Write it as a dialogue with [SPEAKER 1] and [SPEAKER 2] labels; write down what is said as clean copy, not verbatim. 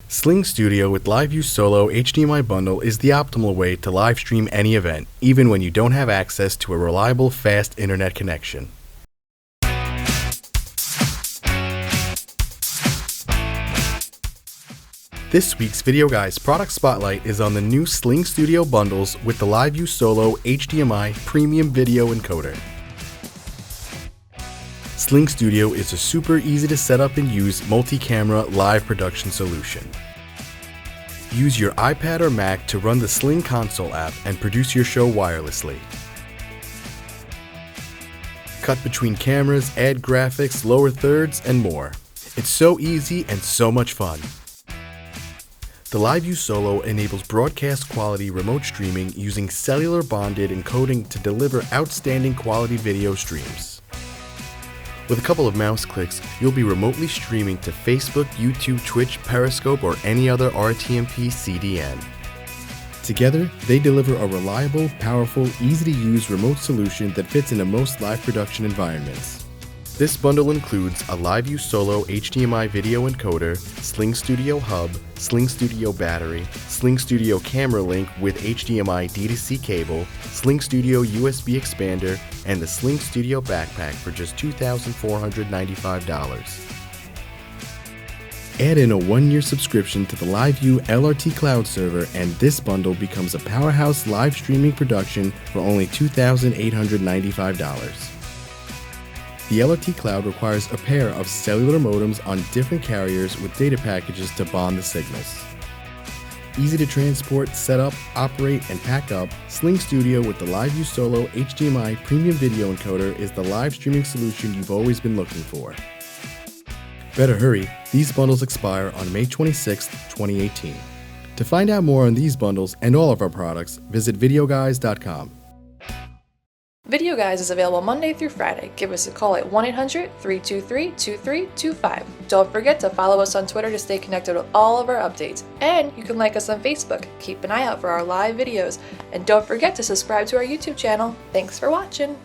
[SPEAKER 1] SlingStudio with LiveU Solo HDMI bundle is the optimal way to live stream any event, even when you don't have access to a reliable, fast internet connection. This week's Videoguys product spotlight is on the new SlingStudio bundles with the LiveU Solo HDMI premium video encoder. SlingStudio is a super easy to set up and use multi-camera live production solution. Use your iPad or Mac to run the Sling console app and produce your show wirelessly. Cut between cameras, add graphics, lower thirds, and more. It's so easy and so much fun. The LiveU Solo enables broadcast quality remote streaming using cellular bonded encoding to deliver outstanding quality video streams. With a couple of mouse clicks, you'll be remotely streaming to Facebook, YouTube, Twitch, Periscope, or any other RTMP CDN. Together, they deliver a reliable, powerful, easy-to-use remote solution that fits into most live production environments. This bundle includes a LiveU Solo HDMI video encoder, SlingStudio Hub, SlingStudio battery, SlingStudio camera link with HDMI D2C cable, SlingStudio USB expander, and the SlingStudio backpack for just $2,495. Add in a 1-year subscription to the LiveU LRT Cloud server, and this bundle becomes a powerhouse live streaming production for only $2,895. The LRT Cloud requires a pair of cellular modems on different carriers with data packages to bond the signals. Easy to transport, set up, operate, and pack up, SlingStudio with the LiveU Solo HDMI premium video encoder is the live streaming solution you've always been looking for. Better hurry, these bundles expire on May 26, 2018. To find out more on these bundles and all of our products, visit Videoguys.com.
[SPEAKER 2] Videoguys is available Monday through Friday. Give us a call at 1-800-323-2325. Don't forget to follow us on Twitter to stay connected with all of our updates. And you can like us on Facebook. Keep an eye out for our live videos. And don't forget to subscribe to our YouTube channel. Thanks for watching.